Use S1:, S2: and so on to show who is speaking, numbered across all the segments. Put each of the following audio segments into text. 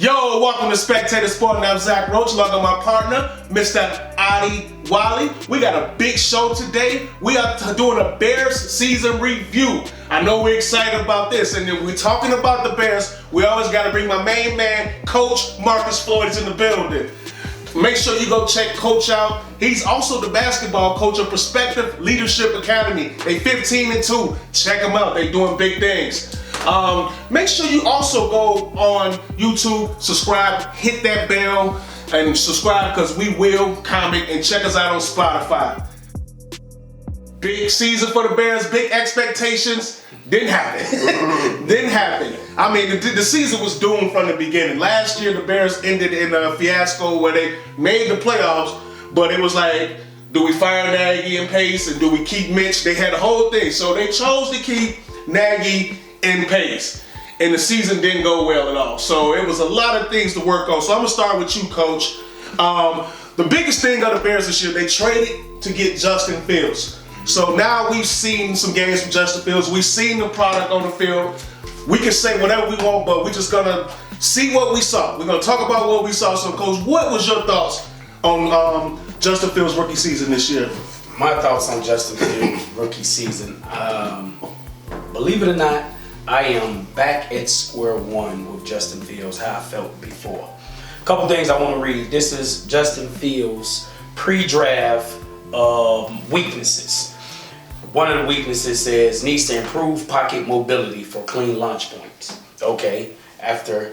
S1: Yo, welcome to Spectator Sporting. I'm Zach Roach, along with my partner, Mr. Adi Wally. We got a big show today. We are doing a Bears season review. I know we're excited about this, and if we're talking about the Bears, we always got to bring my main man, Coach Marcus Floyd, in the building. Make sure you go check Coach out. He's also the basketball coach of Perspective Leadership Academy. They 15-2. Check them out. They doing big things. Make sure you also go on YouTube, subscribe, hit that bell, and subscribe because we will comment, and check us out on Spotify. Big season for the Bears, big expectations. Didn't happen. Didn't happen. I mean, the season was doomed from the beginning. Last year, the Bears ended in a fiasco where they made the playoffs, but it was like, do we fire Nagy and Pace, and do we keep Mitch? They had a whole thing. So they chose to keep Nagy and Pace, and the season didn't go well at all. So it was a lot of things to work on. So I'm gonna start with you, Coach. The biggest thing of the Bears this year, they traded to get Justin Fields. So now we've seen some games from Justin Fields. We've seen the product on the field. We can say whatever we want, but we're just gonna see what we saw. We're gonna talk about what we saw. So, Coach, what was your thoughts on Justin Fields' rookie season this year?
S2: My thoughts on Justin Fields' rookie season. Believe it or not, I am back at square one with Justin Fields, how I felt before. A couple things I want to read. This is Justin Fields' pre-draft weaknesses. One of the weaknesses says needs to improve pocket mobility for clean launch points. Okay, after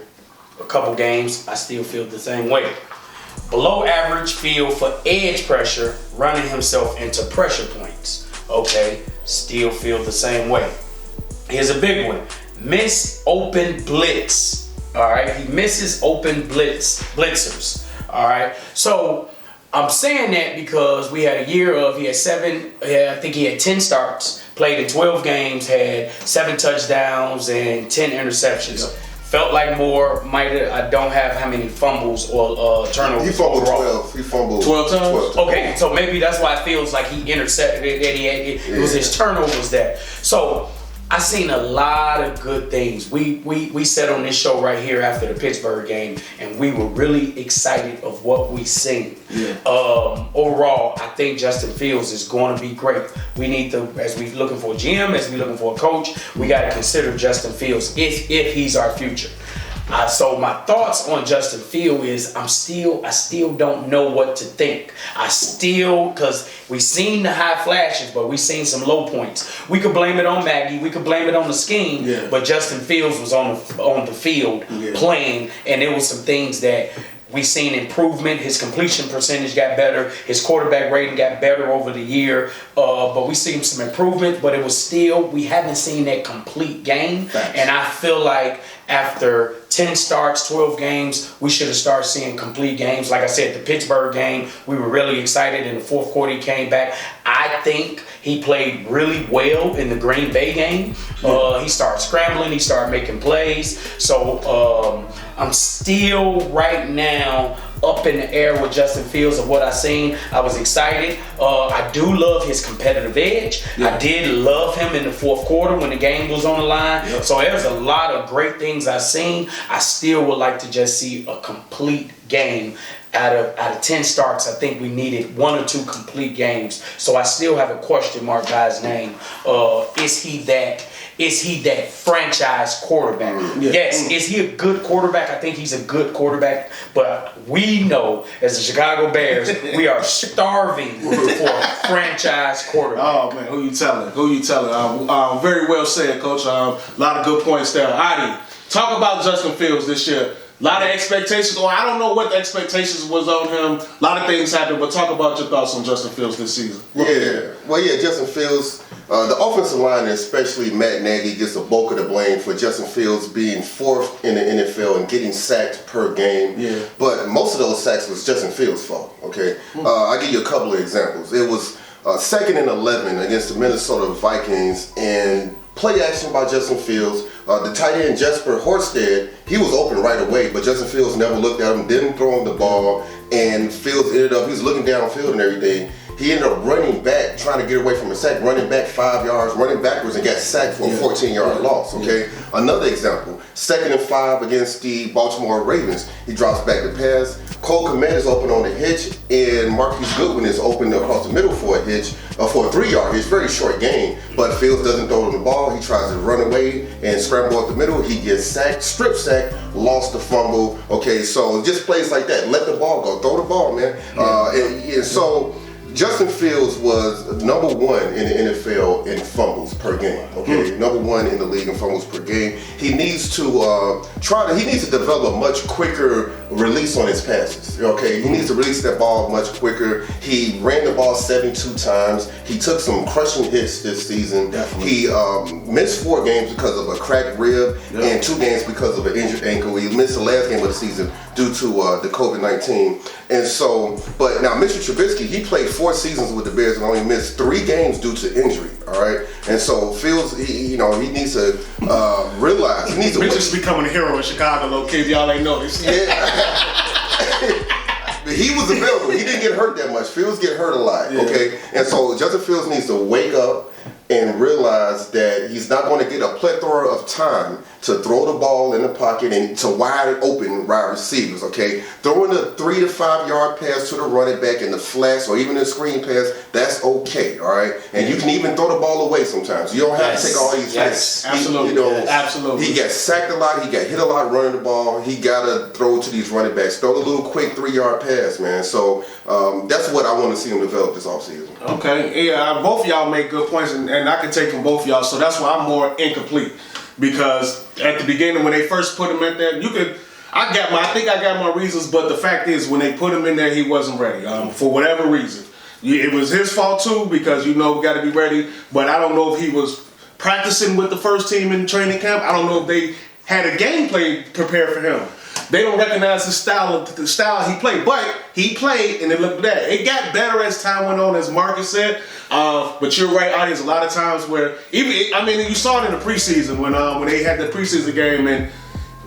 S2: a couple games, I still feel the same way. Below average feel for edge pressure, running himself into pressure points. Okay, still feel the same way. Here's a big one. Miss open blitz. All right, he misses open blitzers. All right, so I'm saying that because we had a year of, he had 10 starts, played in 12 games, had 7 touchdowns and 10 interceptions. Yep. Felt like more, I don't have how many fumbles or turnovers.
S3: He fumbled
S2: overall.
S3: 12. He fumbled
S1: 12 times?
S3: 12 times.
S2: Okay, so maybe that's why it feels like he intercepted it. It was his turnovers there. So I seen a lot of good things. We said on this show right here after the Pittsburgh game, and we were really excited of what we seen. Yeah. Overall, I think Justin Fields is going to be great. We need to, as we looking for a GM, as we looking for a coach, we got to consider Justin Fields if he's our future. So my thoughts on Justin Fields is I still don't know what to think. Because we seen the high flashes, but we seen some low points. We could blame it on Maggie, we could blame it on the scheme, but Justin Fields was on the field playing, and there was some things that we seen improvement. His completion percentage got better. His quarterback rating got better over the year. But we seen some improvement, but it was still, we haven't seen that complete game. Thanks. And I feel like after 10 starts, 12 games, we should have started seeing complete games. Like I said, the Pittsburgh game, we were really excited. In the fourth quarter, he came back. I think he played really well in the Green Bay game. He started scrambling. He started making plays. So I'm still right now up in the air with Justin Fields of what I seen. I was excited. I do love his competitive edge. I did love him in the fourth quarter when the game was on the line. So there's a lot of great things I seen. I still would like to just see a complete game. Out of 10 starts, I think we needed 1 or 2 complete games. So I still have a question mark by his name. Is he that franchise quarterback? Yes. Is he a good quarterback? I think he's a good quarterback. But we know, as the Chicago Bears, we are starving for a franchise quarterback.
S1: Oh, man, who you telling? Very well said, Coach. A lot of good points there. Adi, talk about Justin Fields this year. A lot of expectations, or I don't know what the expectations was on him. A lot of things happened, but talk about your thoughts on Justin Fields this season.
S3: Justin Fields, the offensive line, especially Matt Nagy, gets the bulk of the blame for Justin Fields being 4th in the NFL and getting sacked per game. Yeah. But most of those sacks was Justin Fields' fault, okay? I'll give you a couple of examples. It was 2nd and 11 against the Minnesota Vikings, and play action by Justin Fields. The tight end Jesper Horsted, he was open right away, but Justin Fields never looked at him, didn't throw him the ball, and Fields ended up, he was looking downfield and everything. He ended up running back, trying to get away from a sack, running back 5 yards, running backwards, and got sacked for a 14-yard loss. Okay, another example: 2nd and 5 against the Baltimore Ravens. He drops back the pass. Cole Kmet is open on the hitch, and Marquise Goodwin is open across the middle for a hitch, for a 3-yard hitch. Very short gain, but Fields doesn't throw him the ball. He tries to run away and scramble up the middle. He gets sacked, strip sacked, lost the fumble. Okay, so just plays like that. Let the ball go. Throw the ball, man. And so Justin Fields was #1 in the NFL in fumbles per game. Okay, #1 in the league in fumbles per game. He needs to he needs to develop a much quicker release on his passes. Okay, he needs to release that ball much quicker. He ran the ball 72 times. He took some crushing hits this season.
S1: Definitely.
S3: He missed 4 games because of a cracked rib and 2 games because of an injured ankle. He missed the last game of the season due to the COVID-19. And so, but now Mitchell Trubisky, he played 4 seasons with the Bears and only missed 3 games due to injury. All right, and so Fields, he needs to realize he needs to.
S1: Mitchell's becoming a hero in Chicago, though, kids. Y'all ain't noticed.
S3: Yeah. He was available. He didn't get hurt that much. Fields get hurt a lot. Okay, and so Justin Fields needs to wake up and realize that he's not going to get a plethora of time to throw the ball in the pocket and to wide open wide receivers, okay? Throwing a 3 to 5 yard pass to the running back in the flats or even a screen pass, that's okay, all right? And you can even throw the ball away sometimes. You don't have to take all these hits.
S1: Absolutely. Absolutely.
S3: He got sacked a lot. He got hit a lot running the ball. He got to throw to these running backs. Throw a little quick 3 yard pass, man. So that's what I want to see him develop this offseason.
S1: Okay. Yeah, both of y'all make good points, and I can take from both of y'all. So that's why I'm more incomplete. Because at the beginning, when they first put him in there, I think I got my reasons, but the fact is, when they put him in there, he wasn't ready for whatever reason. It was his fault too, because we got to be ready. But I don't know if he was practicing with the first team in training camp. I don't know if they had a game plan prepared for him. They don't recognize the style he played, but he played and it looked bad. It got better as time went on, as Marcus said. But you're right, there's a lot of times where you saw it in the preseason when they had the preseason game and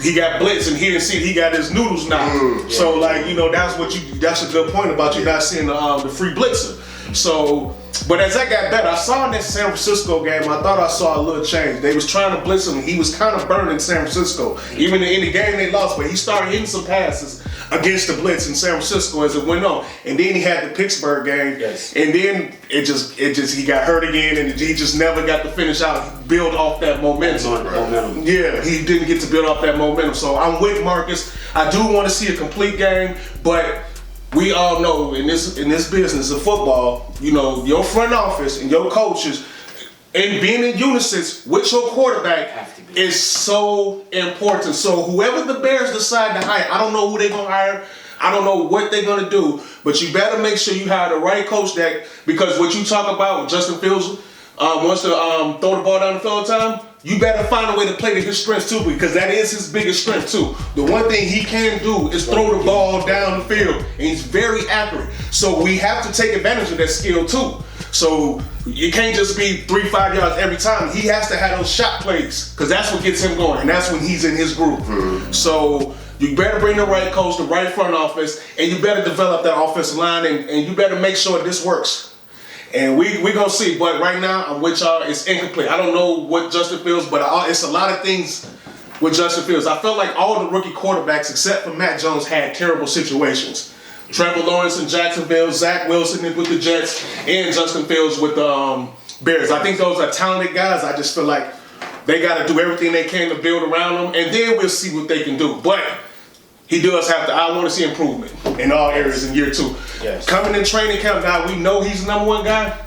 S1: he got blitzed and he didn't see it. He got his noodles knocked. So that's a good point about you not seeing the free blitzer. So, but as that got better, I saw in that San Francisco game, I thought I saw a little change. They was trying to blitz him. He was kind of burning San Francisco. Even in the game they lost, but he started hitting some passes against the blitz in San Francisco as it went on. And then he had the Pittsburgh game.
S2: Yes.
S1: And then he got hurt again, and he just never got to finish out, build off that momentum. Yeah, he didn't get to build off that momentum. So I'm with Marcus. I do want to see a complete game, but we all know in this business of football, your front office and your coaches and being in unison with your quarterback is so important. So whoever the Bears decide to hire, I don't know who they're gonna hire. I don't know what they're gonna do, but you better make sure you hire the right coach because what you talk about with Justin Fields wants to throw the ball down the field all the time. You better find a way to play to his strengths too, because that is his biggest strength too. The one thing he can do is throw the ball down the field, and he's very accurate. So we have to take advantage of that skill too. So it can't just be 3-5 yards every time. He has to have those shot plays, because that's what gets him going, and that's when he's in his groove. So you better bring the right coach, the right front office, and you better develop that offensive line, and you better make sure this works. And we're going to see. But right now, I'm with y'all. It's incomplete. I don't know what Justin Fields, but it's a lot of things with Justin Fields. I felt like all the rookie quarterbacks, except for Matt Jones, had terrible situations. Trevor Lawrence in Jacksonville, Zach Wilson with the Jets, and Justin Fields with the Bears. I think those are talented guys. I just feel like they got to do everything they can to build around them, and then we'll see what they can do. But he does have to. I want to see improvement in all areas in year 2.
S2: Yes.
S1: Coming in training camp, guy, we know he's the #1 guy.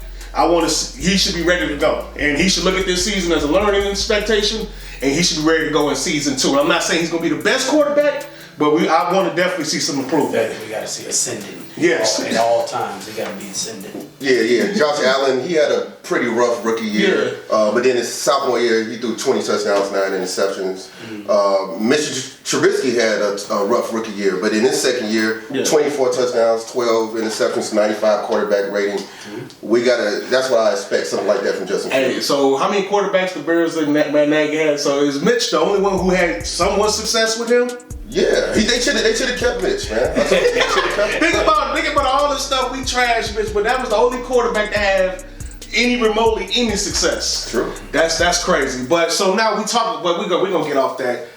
S1: He should be ready to go, and he should look at this season as a learning expectation, and he should be ready to go in season 2. I'm not saying he's going to be the best quarterback, but I want to definitely see some improvement.
S2: We got to see ascending.
S1: Yes.
S2: At all times, he got to be ascending.
S3: Yeah. Josh Allen, he had a pretty rough rookie year. But then his sophomore year, he threw 20 touchdowns, 9 interceptions. Mr. Trubisky had a rough rookie year, but in his second year, 24 touchdowns, 12 interceptions, 95 quarterback rating. That's what I expect, something like that from Justin Fields.
S1: Hey, so how many quarterbacks the Bears and Matt Nagy had? So is Mitch the only one who had somewhat success with him?
S3: Yeah, they should have kept Mitch, man.
S1: Think about all the stuff we trashed Mitch, but that was the only quarterback to have any remotely any success.
S3: True.
S1: That's crazy. But so now we talk, but we're gonna get off that.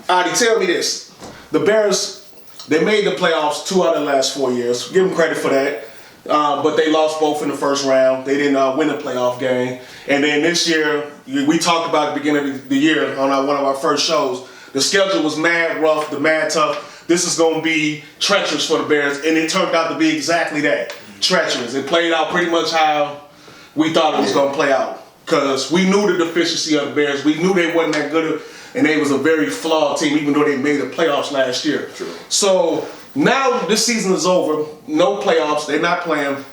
S1: Adi, tell me this: the Bears, they made the playoffs 2 out of the last 4 years. Give them credit for that. But they lost both in the first round. They didn't win a playoff game. And then this year, we talked about at the beginning of the year on one of our first shows. The schedule was mad rough, mad tough. This is going to be treacherous for the Bears, and it turned out to be exactly that, treacherous. It played out pretty much how we thought it was going to play out, because we knew the deficiency of the Bears. We knew they wasn't that good, and they was a very flawed team, even though they made the playoffs last year.
S3: True.
S1: So now this season is over, no playoffs, they're not playing.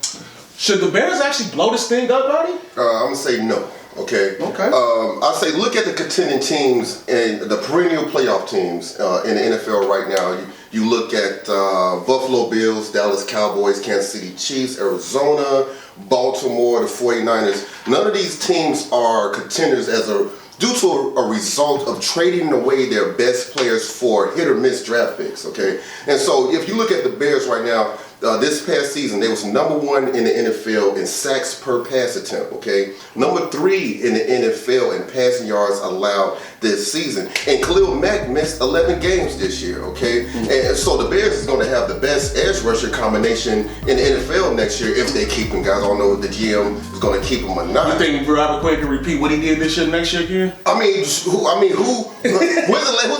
S1: Should the Bears actually blow this thing up, buddy?
S3: I'm going to say no. Okay. I'll say look at the contending teams and the perennial playoff teams in the NFL right now. You look at Buffalo Bills, Dallas Cowboys, Kansas City Chiefs, Arizona, Baltimore, the 49ers. None of these teams are contenders due to a result of trading away their best players for hit or miss draft picks. Okay. And so if you look at the Bears right now, this past season, they was #1 in the NFL in sacks per pass attempt, okay? #3 in the NFL in passing yards allowed this season. And Khalil Mack missed 11 games this year, okay? And so the Bears is going to have the best edge rusher combination in the NFL next year if they keep him, guys. I don't know if the GM is going to keep him or not.
S1: You think Robert Quinn can repeat what he did this year next year again?
S3: Who's the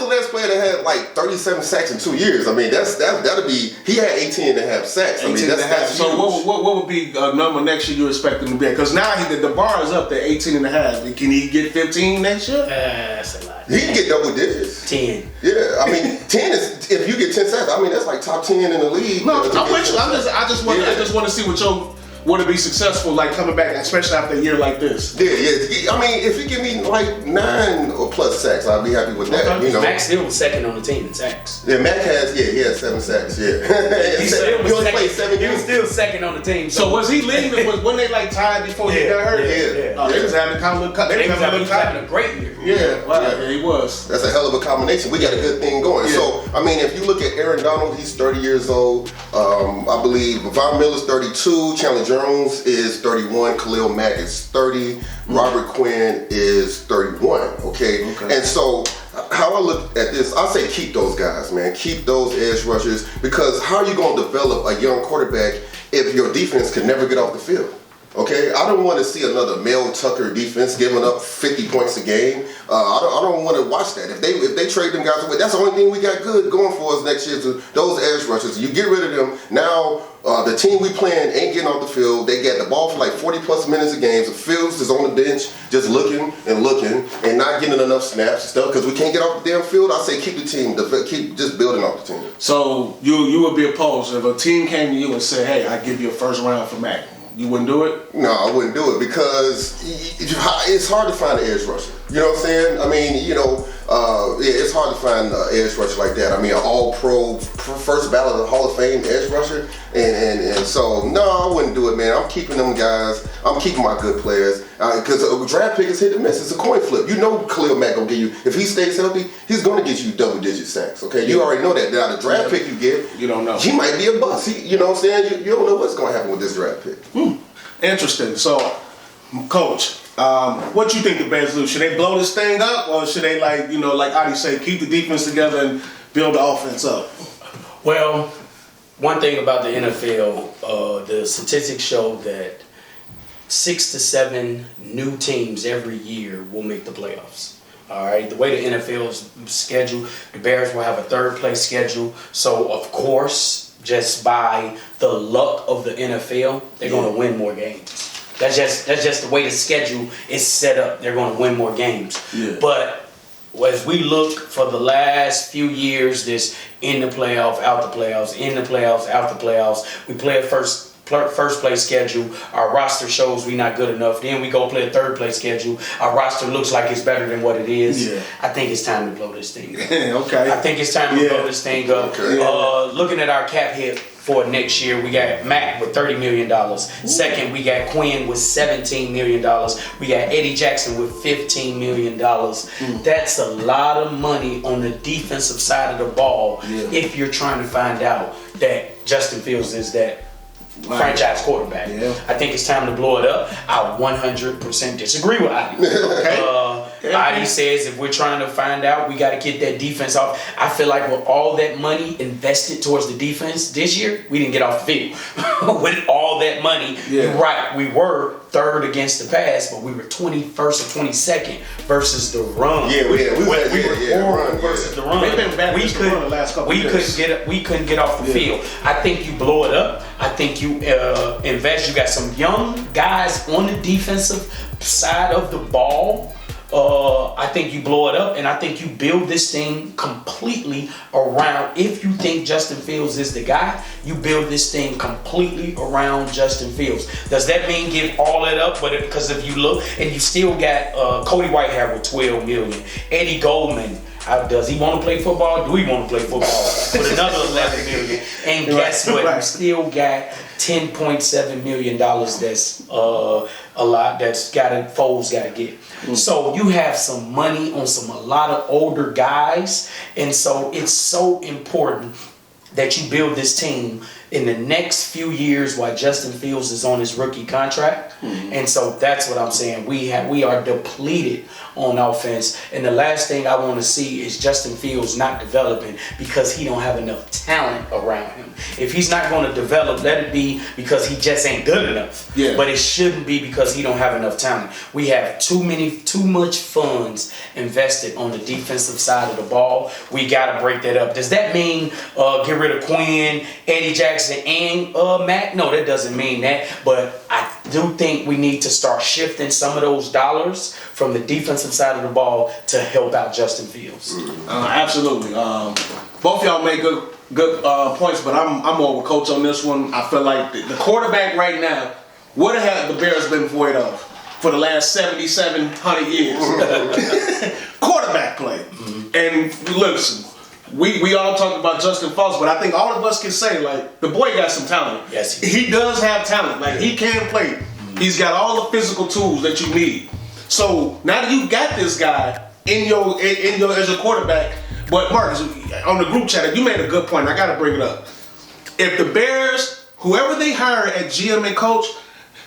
S3: last player that had like 37 sacks in 2 years? I mean, that'll be, he had 18 and a half sacks. I mean, that's
S1: so
S3: huge.
S1: what would be a number next year you expect him to be? Because now the bar is up to 18 and a half. Can he get 15 next year?
S2: That's a lot.
S3: He can get double digits.
S2: 10.
S3: Yeah, I mean, 10 is, if you get 10 sacks, I mean, that's like top 10 in the league.
S1: No, I'm with you. I just want to see what your want to be successful, like coming back, especially after a year like this.
S3: Yeah. I mean, if you give me like 9 or plus sacks, I'd be happy with that.
S2: Okay.
S3: You know,
S2: Max still was second on the team in sacks.
S3: Yeah, Mac he has 7 sacks. Yeah,
S2: He
S3: only played 7
S2: He was
S3: games.
S2: still second on the team.
S1: So was he leading? When they like tied before he got hurt?
S3: Yeah.
S1: Oh, they was having a kind of cut.
S2: They was having a great year.
S1: Yeah, wow, yeah, he was.
S3: That's a hell of a combination. We got a good thing going.
S1: Yeah.
S3: So, I mean, if you look at Aaron Donald, he's 30 years old. I believe Von Miller's 32. Chandler Jones is 31. Khalil Mack is 30. Robert Quinn is 31. Okay. And so, how I look at this, I say keep those guys, man. Keep those edge rushers, because how are you going to develop a young quarterback if your defense can never get off the field? Okay, I don't want to see another Mel Tucker defense giving up 50 points a game. I don't want to watch that. If they trade them guys away, that's the only thing we got good going for us next year. To those edge rushers, you get rid of them now. The team we playing ain't getting off the field. They get the ball for like 40 plus minutes a game. So Fields is on the bench just looking and not getting enough snaps and stuff because we can't get off the damn field. I say keep the team, keep just building off the team. So
S1: you would be opposed if a team came to you and said, "Hey, I give you a first round for Mac." You wouldn't do it?
S3: No, I wouldn't do it because it's hard to find an edge rusher. You know what I'm saying? I mean, it's hard to find an edge rusher like that. I mean, an all-pro, first ballot Hall of Fame edge rusher. And so, no, I wouldn't do it, man. I'm keeping them guys. I'm keeping my good players. Because a draft pick is hit and miss. It's a coin flip. You know Khalil Mack going to give you, if he stays healthy, he's going to get you double-digit sacks, okay? You already know that. Now, the draft pick you get,
S1: you don't know.
S3: He might be a bust. You know what I'm saying? You don't know what's going to happen with this draft pick.
S1: Interesting. So, Coach, what you think the Bears do? Should they blow this thing up, or should they, like Adi say, keep the defense together and build the offense up?
S2: Well, one thing about the NFL, the statistics show that 6 to 7 new teams every year will make the playoffs. All right, the way the NFL is scheduled, the Bears will have a third place schedule. So, of course, just by the luck of the NFL, they're going to win more games. That's just the way the schedule is set up. They're going to win more games.
S1: Yeah.
S2: But as we look for the last few years, this in the playoff, out the playoffs, in the playoffs, out the playoffs, we play a first first place schedule. Our roster shows we not good enough. Then we go play a third place schedule. Our roster looks like it's better than what it is.
S1: Yeah.
S2: I think it's time to blow this thing up.
S1: Okay.
S2: I think it's time to blow this thing up.
S3: Okay.
S2: Looking at our cap hit for next year, we got Mac with $30 million. Second, we got Quinn with $17 million. We got Eddie Jackson with $15 million. That's a lot of money on the defensive side of the ball if you're trying to find out that Justin Fields is that franchise quarterback. I think it's time to blow it up. I 100% disagree with Adi. Adi says if we're trying to find out, we got to get that defense off. I feel like with all that money invested towards the defense this year, we didn't get off the field. With all that money, you're right. We were third against the pass, but we were 21st or 22nd versus the run.
S3: We were
S2: horrible versus the run.
S1: They've been bad against the run the last couple years.
S2: We couldn't get off the field. I think you blow it up. I think you invest. You got some young guys on the defensive side of the ball. I think you blow it up, and I think you build this thing completely around. If you think Justin Fields is the guy, you build this thing completely around Justin Fields. Does that mean give all that up? But because if you look, and you still got Cody Whitehair with $12 million, Eddie Goldman. Does he want to play football? Do he want to play football? With another $11 million. And guess what? You still got $10.7 million. That's a lot. That's Foles got to get. So you have some money on a lot of older guys, and so it's so important that you build this team in the next few years while Justin Fields is on his rookie contract. And so that's what I'm saying. We are depleted on offense, and the last thing I want to see is Justin Fields not developing because he don't have enough talent around him. If he's not going to develop, let it be because he just ain't good enough. But it shouldn't be because he don't have enough talent. We have too much funds invested on the defensive side of the ball. We got to break that up. Does that mean get rid of Quinn, Eddie Jackson, and Matt? No, that doesn't mean that. But I do think we need to start shifting some of those dollars from the defensive side of the ball to help out Justin Fields.
S1: Absolutely. Both y'all make good points, but I'm more with Coach on this one. I feel like the quarterback right now, what have the Bears been void of for the last 7,700 years? Quarterback play. And listen, we all talk about Justin Fields, but I think all of us can say, like, the boy got some talent.
S2: Yes,
S1: he does have talent. Like, he can play. He's got all the physical tools that you need. So now that you got this guy in your as a quarterback, but Marcus, on the group chat, you made a good point. I got to bring it up. If the Bears, whoever they hire at GM and coach,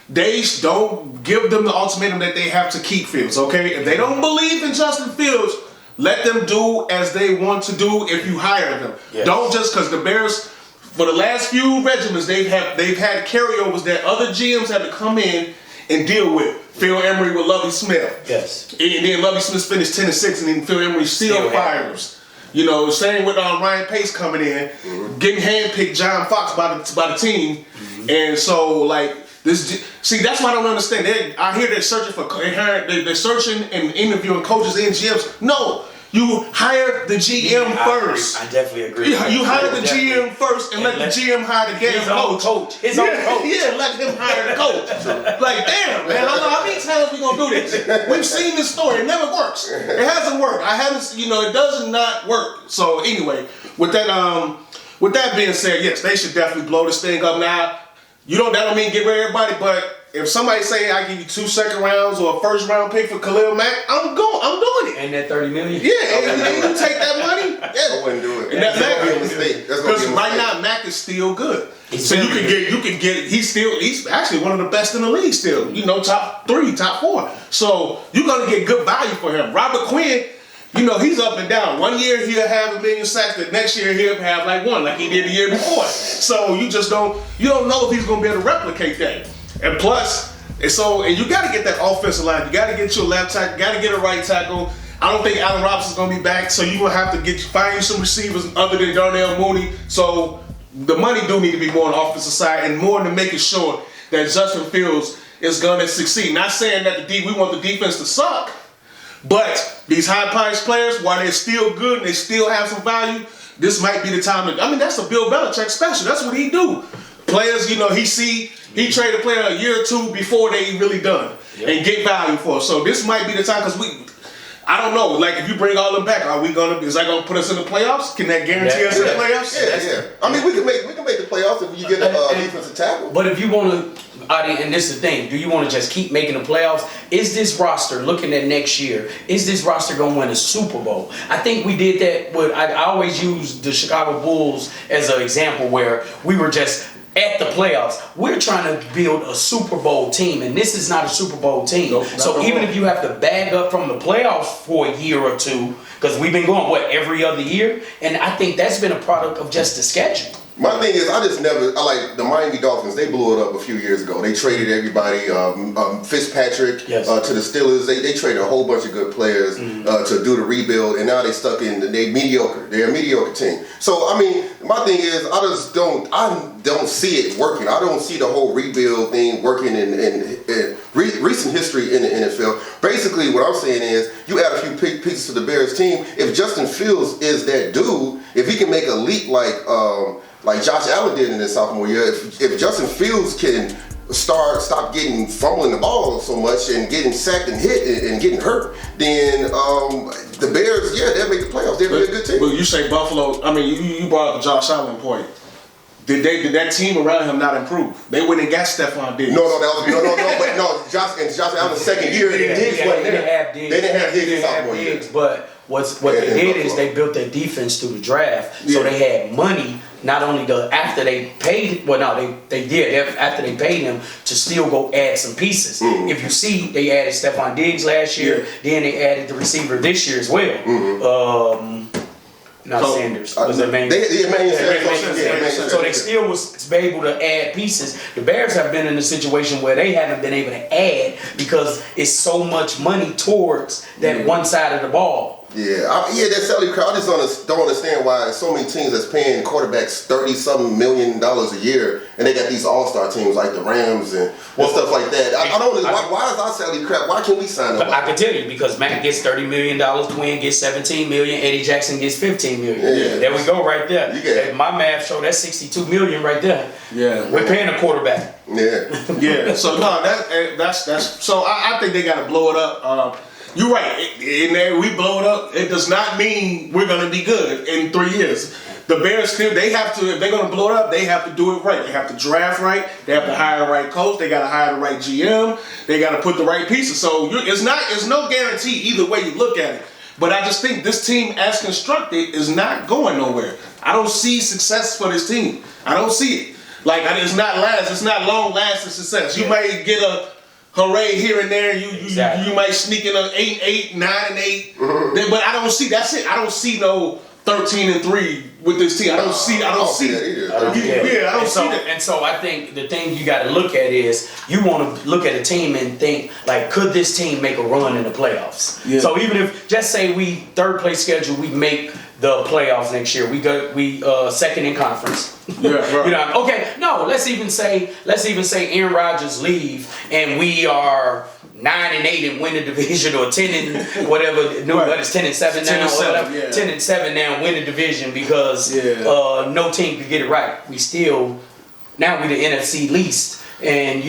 S1: they don't give them the ultimatum that they have to keep Fields. Okay, if they don't believe in Justin Fields, let them do as they want to do. If you hire them, don't just because the Bears, for the last few regiments, they've had carryovers that other GMs had to come in and deal with. Phil Emery with Lovie Smith.
S2: Yes.
S1: And then Lovie Smith finished 10-6, and then Phil Emery still fires. You know, same with Ryan Pace coming in, getting handpicked John Fox by the team, and so like this. See, that's why I don't understand. I hear they're searching they're searching and interviewing coaches and GMs. No. You hire the GM first.
S2: I definitely agree.
S1: You hire the GM first and let the GM hire the game coach.
S2: His own coach.
S1: Yeah, let him hire the coach. Like, damn, man, how many times we gonna do this? We've seen this story. It never works. It hasn't worked. It does not work. So anyway, with that being said, yes, they should definitely blow this thing up now. That don't mean get rid of everybody, but if somebody say I give you 2 second rounds or a first round pick for Khalil Mack, I'm doing it.
S2: And that $30 million?
S1: Yeah, and you take that money.
S3: I wouldn't do it.
S1: And that's
S3: gonna be a mistake.
S1: Because right now Mack is still good. So you can get. He's actually one of the best in the league still. Top 3, top 4. So you're gonna get good value for him. Robert Quinn, he's up and down. 1 year he'll have 1 million sacks. The next year he'll have like 1, like he did the year before. So you don't know if he's gonna be able to replicate that. And plus, and you got to get that offensive line. You got to get your left tackle. You got to get a right tackle. I don't think Allen Robinson's going to be back, so you're going to have to find you some receivers other than Darnell Mooney. So the money do need to be more on the offensive side and more into making sure that Justin Fields is going to succeed. Not saying that we want the defense to suck, but these high-priced players, while they're still good and they still have some value, this might be the time. That's a Bill Belichick special. That's what he do. players, he trade a player a year or two before they really done and get value for it. So this might be the time because I don't know. Like, if you bring all them back, is that gonna put us in the playoffs? Can that guarantee us in the playoffs?
S3: Yeah. I mean, we can make the playoffs if you get a defensive tackle.
S2: But if you want to, and this is the thing, do you want to just keep making the playoffs? Is this roster, looking at next year, is this roster going to win a Super Bowl? I think we did that with, I always use the Chicago Bulls as an example where we were just at the playoffs. We're trying to build a Super Bowl team, and this is not a Super Bowl team. Nope, so even if you have to bag up from the playoffs for a year or two, because we've been going, every other year? And I think that's been a product of just the schedule.
S3: My thing is, I like the Miami Dolphins. They blew it up a few years ago. They traded everybody, Fitzpatrick to the Steelers. They traded a whole bunch of good players to do the rebuild, and now they stuck in. They mediocre. They're a mediocre team. So I mean, my thing is, I don't see it working. I don't see the whole rebuild thing working in recent history in the NFL. Basically, what I'm saying is, you add a few pieces to the Bears team. If Justin Fields is that dude, if he can make a leap like Josh Allen did in his sophomore year, if Justin Fields can stop getting fumbling the ball so much and getting sacked and hit and getting hurt, then the Bears, they'll make the playoffs. They'll be a good team.
S1: But you say Buffalo. I mean, you brought up the Josh Allen point. Did that team around him not improve? They went and got Stephon Diggs.
S3: No, Josh Allen's second year, Diggs wasn't there. They didn't have Diggs sophomore year.
S2: But what they did is they built their defense through the draft, so they had money. Not only after they paid, they did after they paid him to still go add some pieces. Mm-hmm. If you see, they added Stephon Diggs last year, then they added the receiver this year as well. Mm-hmm. Sanders was their main. So they still was able to add pieces. The Bears have been in a situation where they haven't been able to add because it's so much money towards that one side of the ball.
S3: That salary crowd. I just don't understand why so many teams that's paying quarterbacks $30-something million a year, and they got these all-star teams like the Rams and stuff like that. I don't. Why is our salary crap? Why can't we sign them?
S2: I can tell you because Matt gets $30 million, Quinn gets $17 million, Eddie Jackson gets $15 million. Yeah. There we go, right there. My math show that's $62 million right there. Yeah, we're paying a quarterback.
S3: Yeah.
S1: So no, that's. So I think they got to blow it up. You're right. In there, we blow it up. It does not mean we're going to be good in 3 years. The Bears still, they have to, if they're going to blow it up, they have to do it right. They have to draft right. They have to hire the right coach. They got to hire the right GM. They got to put the right pieces. So it's no guarantee either way you look at it. But I just think this team, as constructed, is not going nowhere. I don't see success for this team. I don't see it. Like, it's not long-lasting success. You may get a hooray here and there. You might sneak in an 8-8, 9-8. Mm-hmm. But I don't see, that's it. I don't see no 13-3 with this team. I don't see that either. I don't see that.
S2: And so I think the thing you got to look at is you want to look at a team and think, like, could this team make a run in the playoffs? Yeah. So even if, just say we third place schedule, we make the playoffs next year. We second in conference.
S1: Yeah, right.
S2: Okay. No, let's even say Aaron Rodgers leave and we are 9-8 and win the division, or 10 and whatever. But it's 10-7 now. 10-7 now, win the division because no team could get it right. We the NFC least. And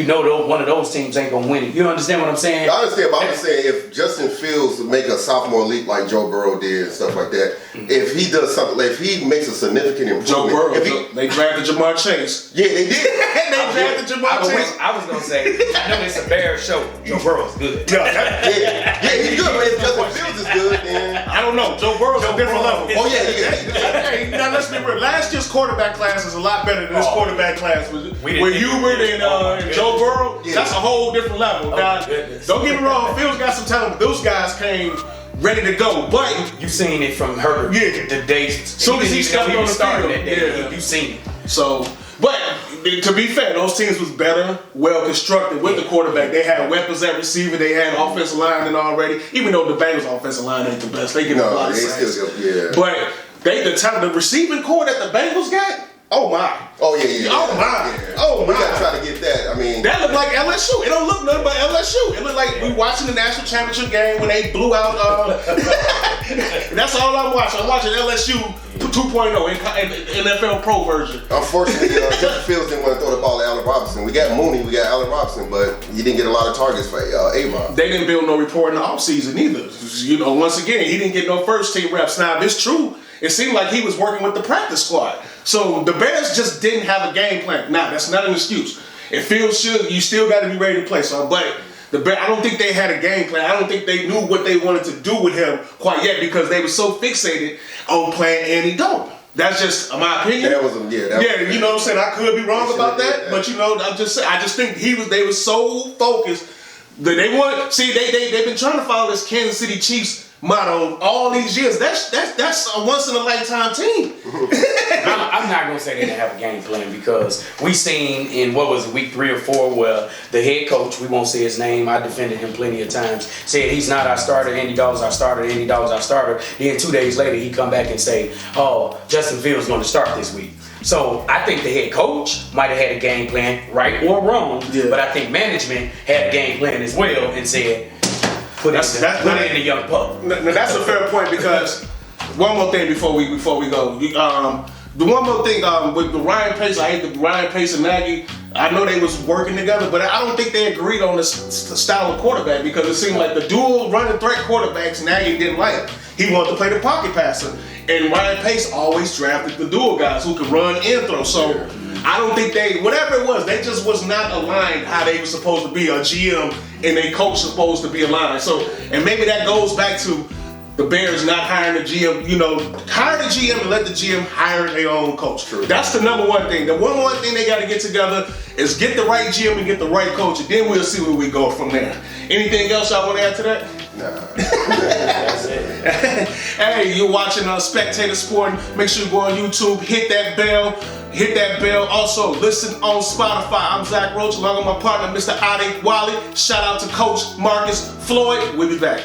S2: one of those teams ain't gonna win it. You understand what I'm saying?
S3: I understand, but I'm just saying if Justin Fields make a sophomore leap like Joe Burrow did and stuff like that, if he does something, like if he makes a significant improvement,
S1: Joe Burrow, they drafted Jamar Chase.
S3: Yeah, they did.
S1: They drafted Jamar Chase.
S2: I was gonna say, I know it's a Bears show. Joe Burrow's good.
S3: Yeah, he's good. But if Justin Fields is good, then
S1: I don't know. Joe Burrow's a different level.
S3: Oh yeah.
S1: Hey, now let's remember, last year's quarterback class is a lot better than this quarterback class with Hubert and Joe Burrow. That's a whole different level. Now, don't get me wrong, Fields got some talent, but those guys came ready to go. But
S2: you've seen it from Herbert.
S1: The
S2: days
S1: soon as he stepped on the field.
S2: You've seen it.
S1: So, but to be fair, those teams was better, well constructed with the quarterback. They had weapons at receiver. They had offensive linemen already. Even though the Bengals' offensive line ain't the best, they get a lot of sacks. But the receiving core that the Bengals got, Oh my.
S3: Oh yeah.
S1: Oh my.
S3: Yeah.
S1: Oh
S3: We
S1: my.
S3: gotta try to get that. I mean,
S1: That looked like LSU. It don't look nothing but LSU. It looked like we watching the national championship game when they blew out. That's all I'm watching. I'm watching LSU 2.0 in NFL Pro version.
S3: unfortunately, Justin Fields didn't want to throw the ball to Allen Robinson. We got Mooney, we got Allen Robinson, but he didn't get a lot of targets for A-Rob.
S1: They didn't build no rapport in the offseason either. You know, once again, he didn't get no first team reps. Now, if it's true, it seemed like he was working with the practice squad. So the Bears just didn't have a game plan. Now, that's not an excuse. If Fields should, you still got to be ready to play. So, but I don't think they had a game plan. I don't think they knew what they wanted to do with him quite yet because they were so fixated on playing Andy Dalton. That's just my opinion.
S3: That was
S1: You know what I'm saying? I could be wrong about that, but you know, I just think they were so focused that they want. See, they've been trying to follow this Kansas City Chiefs motto all these years. That's a once in a lifetime team.
S2: I'm not gonna say they didn't have a game plan because we seen in what was it, week 3 or 4 where the head coach, we won't say his name, I defended him plenty of times, said he's not our starter, Andy Dalton's our starter, Andy Dalton's our starter. Then 2 days later he come back and say, oh, Justin Fields going to start this week. So I think the head coach might have had a game plan, right or wrong, but I think management had a game plan as well and said, put in the young pup.
S1: Now that's a fair point because one more thing before we go. The one more thing with the Ryan Pace, I hate the Ryan Pace and Nagy. I know they was working together, but I don't think they agreed on this style of quarterback because it seemed like the dual running threat quarterbacks Nagy didn't like. He wanted to play the pocket passer, and Ryan Pace always drafted the dual guys who could run and throw. So I don't think whatever it was, they just was not aligned how they were supposed to be. A GM and a coach supposed to be aligned. So, and maybe that goes back to the Bears not hiring a GM. You know, hire the GM and let the GM hire their own coach.
S3: True.
S1: That's the number one thing. The one thing they got to get together is get the right GM and get the right coach, and then we'll see where we go from there. Anything else y'all want to add to that?
S3: Nah.
S2: That's it.
S1: Hey, you're watching Spectator Sporting. Make sure you go on YouTube, hit that bell. Also, listen on Spotify. I'm Zach Roach, along with my partner, Mr. Adi Wally. Shout out to Coach Marcus Floyd. We'll be back.